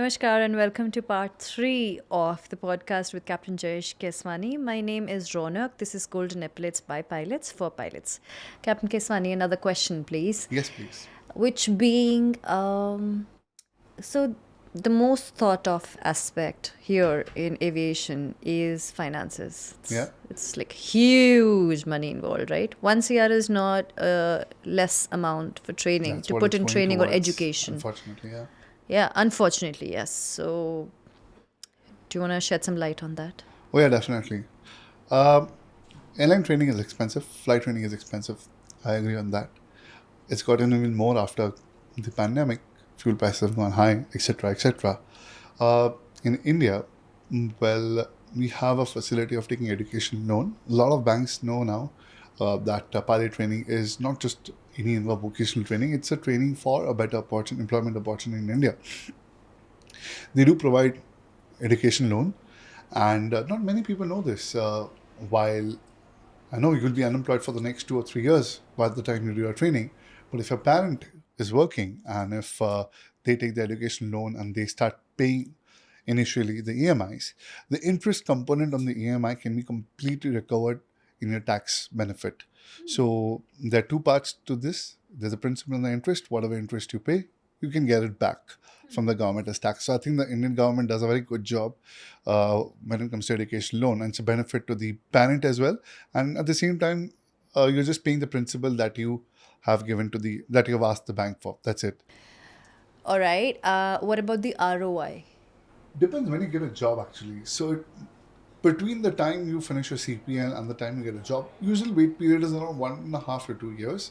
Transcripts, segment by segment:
Namaskar and welcome to part 3 of the podcast with Captain Jayesh Keswani. My name is Ronak. This is Golden Epaulets by Pilots for Pilots. Captain Keswani, another question, please. Yes, please. Which being, so the most thought of aspect here in aviation is finances. Yeah. It's like huge money involved, right? 1 CR is not a less amount for training, That's to what put it's in going training or towards, education. unfortunately, yeah. Yeah, unfortunately, yes. So, do you want to shed some light on that? Oh, yeah, definitely. Um, Airline training is expensive. Flight training is expensive. I agree on that. It's gotten even more after the pandemic. Fuel prices have gone high, etc., etc. In India, well, we have a facility of taking education loan. A lot of banks know now that pilot training is not just any vocational training. It's a training for a better employment opportunity in India. They do provide education loan, and not many people know this. While I know you'll be unemployed for the next 2 or 3 years by the time you do your training, but if a parent is working and if they take the education loan and they start paying initially the EMIs, the interest component on the EMI can be completely recovered in your tax benefit. So there are two parts to this. There's a principal and the interest. Whatever interest you pay, you can get it back from the government as tax. So I think the Indian government does a very good job when it comes to education loan, and it's a benefit to the parent as well. And at the same time, you're just paying the principal that you have given to that you have asked the bank for. That's it. All right. What about the ROI? Depends when you get a job actually. Between the time you finish your CPN and the time you get a job, usual wait period is around 1.5 to 2 years.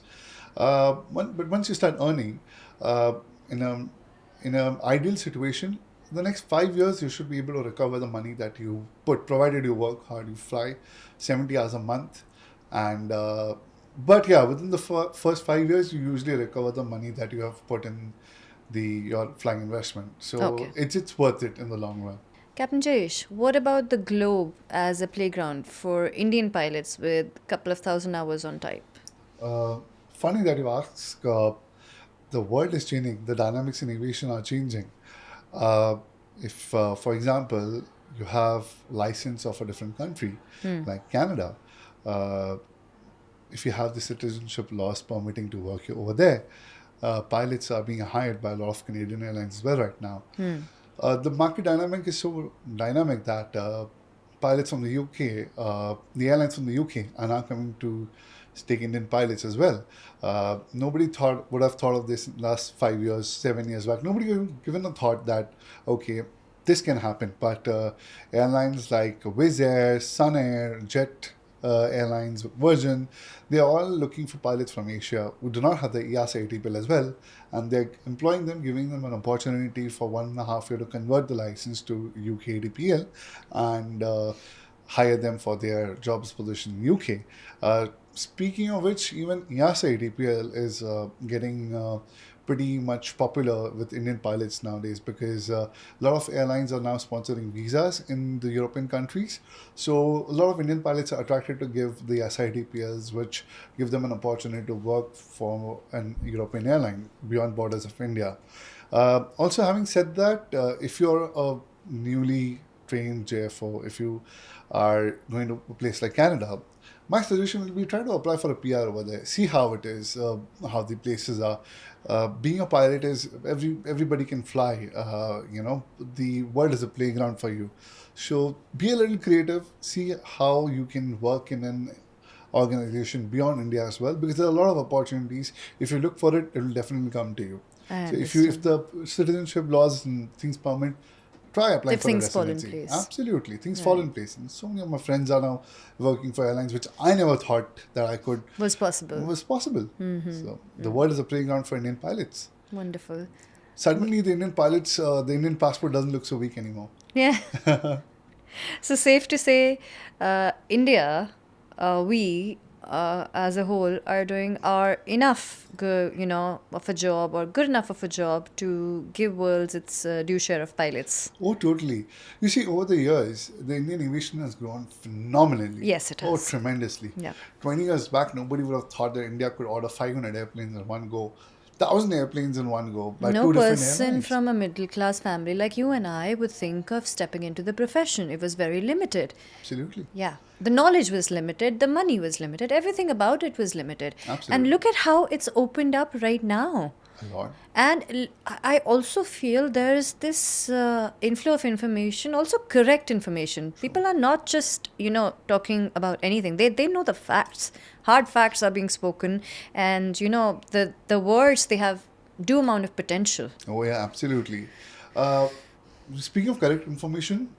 But once you start earning, uh, in a in an ideal situation, the next 5 years you should be able to recover the money that you put, provided you work hard, you fly 70 hours a month, and but yeah, within the first 5 years, you usually recover the money that you have put in your flying investment. So Okay. it's worth it in the long run. Captain Jayesh, what about the globe as a playground for Indian pilots with a couple of thousand hours on type? Uh, Funny that you ask. The world is changing. The dynamics in aviation are changing. Uh, if, for example, you have license of a different country, like Canada, uh, if you have the citizenship laws permitting to work over there, pilots are being hired by a lot of Canadian airlines as well right now. The market dynamic is so dynamic that pilots from the UK, the airlines from the UK, are now coming to take Indian pilots as well. Nobody would have thought of this in the last 5 years, 7 years back. Nobody given a thought that okay, this can happen. But airlines like Wizz Air, Sun Air, Jet Airlines, Virgin, they are all looking for pilots from Asia who do not have the EASA ATPL as well, and they're employing them, giving them an opportunity for 1.5 year to convert the license to UK ATPL and hire them for their jobs position in UK. Speaking of which, even EASA ATPL is getting pretty much popular with Indian pilots nowadays, because a lot of airlines are now sponsoring visas in the European countries. So a lot of Indian pilots are attracted to give the SITPLs, which give them an opportunity to work for an European airline beyond borders of India. Also, having said that, if you're a newly trained JFO, if you are going to a place like Canada, my suggestion will be try to apply for a PR over there. See how it is, how the places are. Being a pilot is everybody can fly. The world is a playground for you. So be a little creative. See how you can work in an organization beyond India as well, because there are a lot of opportunities. If you look for it, it will definitely come to you. I So if understand. the citizenship laws and things permit, try applying If for a things fall in residency. place. Absolutely, things fall Right. in place, and so many of my friends are now working for airlines, which I never thought that I could Was possible. was possible. So the world is a playground for Indian pilots. Wonderful. Suddenly, the Indian pilots, the Indian passport doesn't look so weak anymore. Yeah. So safe to say, India, we as a whole are doing our enough, of a job or good enough of a job to give worlds its due share of pilots. Oh, totally. You see, over the years, the Indian aviation has grown phenomenally. Yes, it Oh, has. tremendously. Yeah. 20 years back, nobody would have thought that India could order 500 airplanes in one go. 1,000 airplanes in one go by No two different person airlines. from a middle class family like you and I would think of stepping into the profession. It was very limited. Absolutely. Yeah. The knowledge was limited, the money was limited, everything about it was limited. And Absolutely. look at how it's opened up right now. A lot. And I also feel there's this inflow of information, also correct information. People are not just, talking about anything. They know the facts. Hard facts are being spoken. And, the words, they have due amount of potential. Oh, yeah, absolutely. Uh, Speaking of correct information,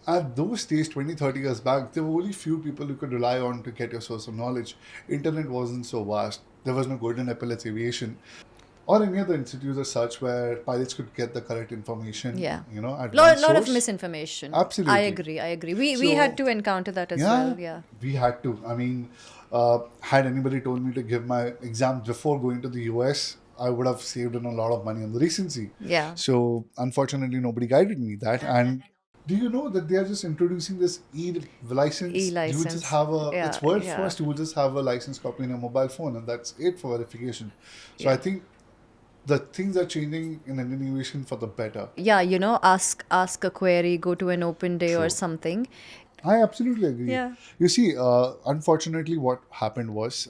at those days, 20, 30 years back, there were only few people you could rely on to get your source of knowledge. Internet wasn't so vast. There was no golden apple at Aviation or any other institutes as such where pilots could get the correct information, Yeah. at one Lot of source. misinformation. I Absolutely. agree. I agree. We So, had to encounter that as yeah, well. Yeah. we had to. I mean, had anybody told me to give my exams before going to the US, I would have saved in a lot of money on the recency. Yeah. So, unfortunately, nobody guided me that. And do you know that they are just introducing this license? You will just E-license. have a, Yeah. it's word Yeah. first, you will just have a license copy in your mobile phone, and that's it for verification. So, I Yeah. think the things are changing in Indian aviation for the better. Yeah, ask a query, go to an open day or True. something. I absolutely agree. Yeah. You see, unfortunately, what happened was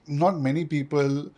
not many people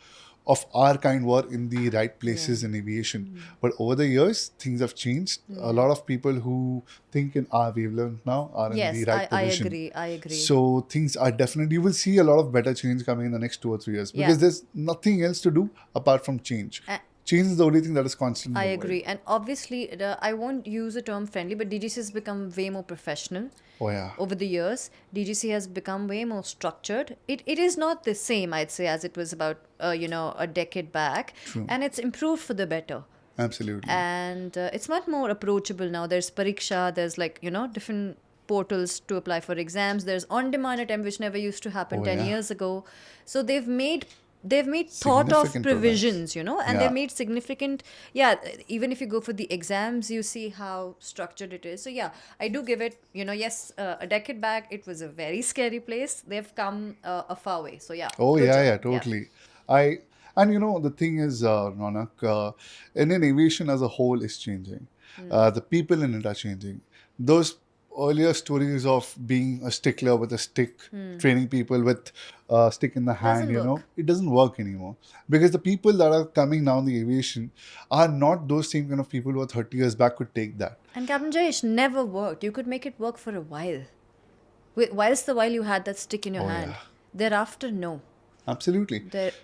of our kind were in the right places in aviation. But over the years, things have changed. A lot of people who think in our wavelength now are in the Yes, right I position. agree. I agree. So things are definitely, you will see a lot of better change coming in the next 2 or 3 years because Yeah. there's nothing else to do apart from change. A- Change is the only thing that is constant in I the world. agree. And obviously, I won't use the term friendly, but DGC has become way more professional. Oh, yeah. Over the years, DGC has become way more structured. It is not the same, I'd say, as it was about, a decade back. True. And it's improved for the better. Absolutely. And it's much more approachable now. There's Pariksha, there's different portals to apply for exams. There's on-demand attempt, which never used to happen Oh, 10 yeah. years ago. So they've made thought of Significant provisions, and Yeah. they've made significant, even if you go for the exams, you see how structured it is. So yeah, I do give it, yes, a decade back it was a very scary place. They've come a far way. So yeah, Oh, good yeah, job. yeah, totally. And the thing is, Ronak, Indian aviation as a whole is changing. The people in it are changing. Those earlier stories of being a stickler with a stick, training people with a stick in the hand, Doesn't work. it doesn't work anymore. Because the people that are coming now in the aviation are not those same kind of people who are 30 years back could take that. And Captain Jayesh never worked. You could make it work for a while. Whilst the while you had that stick in your Oh, hand. yeah. Thereafter, no. Absolutely.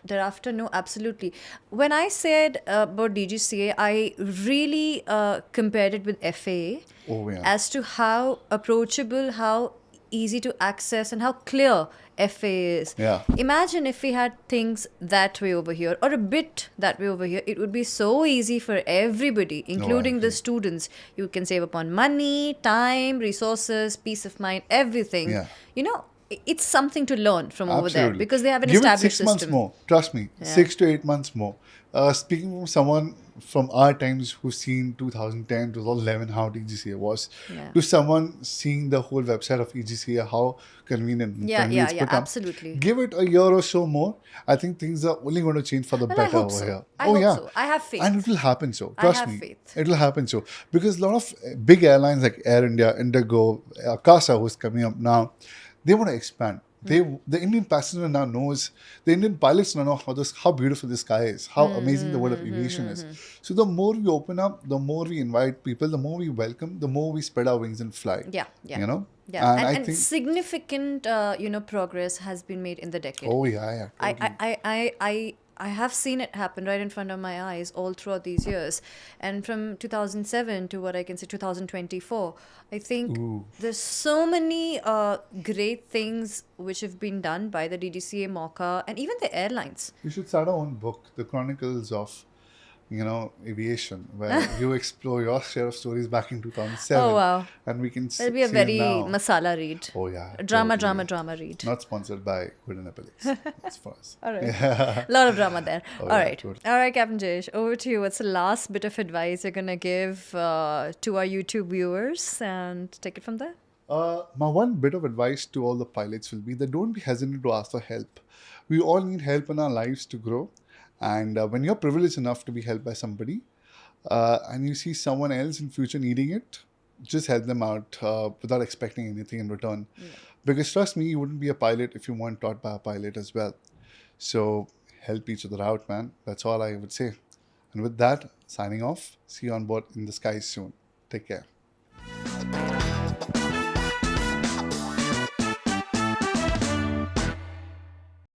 Thereafter, no, absolutely. When I said about DGCA, I really compared it with FAA Oh, yeah. as to how approachable, how easy to access, and how clear FAA is. Yeah. Imagine if we had things that way over here, or a bit that way over here. It would be so easy for everybody, including the agree. students. You can save upon money, time, resources, peace of mind, everything. Yeah. It's something to learn from over there Absolutely. because they have an Give established it 6 months system. more. Trust me, 6 to 8 months more. Speaking from someone from our times who's seen 2010, 2011, how DGCA was, Yeah. to someone seeing the whole website of EGCA, how convenient and Yeah, friendly yeah, it's yeah, become. absolutely. Give it a year or so more. I think things are only going to change for the Well, I better hope over so. here. I oh hope yeah, so. I have faith. and it will happen so. I Trust have me, faith. it will happen so because a lot of big airlines like Air India, Indigo, Akasa, who's coming up now, they want to expand. The Indian passenger now knows, the Indian pilots now know how beautiful the sky is, how amazing the world of aviation is. So the more we open up, the more we invite people, the more we welcome, the more we spread our wings and fly. Yeah, yeah. And I And think, significant, progress has been made in the decade. oh yeah, totally. I have seen it happen right in front of my eyes all throughout these years. And from 2007 to what I can say 2024, I think there's so many great things which have been done by the DGCA, MOCA, and even the airlines. You should start our own book, The Chronicles of Aviation, where you explore your share of stories back in 2007. Oh, wow. And we can It'll be a see very now. masala read. Oh, yeah. Drama totally. read. Not sponsored by Golden Apples. That's for us. All right. A lot of drama there. Oh, All yeah, right. totally. All right, Captain Jayesh, over to you. What's the last bit of advice you're going to give to our YouTube viewers and take it from there? My one bit of advice to all the pilots will be that don't be hesitant to ask for help. We all need help in our lives to grow. And when you're privileged enough to be helped by somebody, and you see someone else in future needing it, just help them out without expecting anything in return. Yeah. Because trust me, you wouldn't be a pilot if you weren't taught by a pilot as well. So help each other out, man. That's all I would say. And with that, signing off. See you on board in the skies soon. Take care.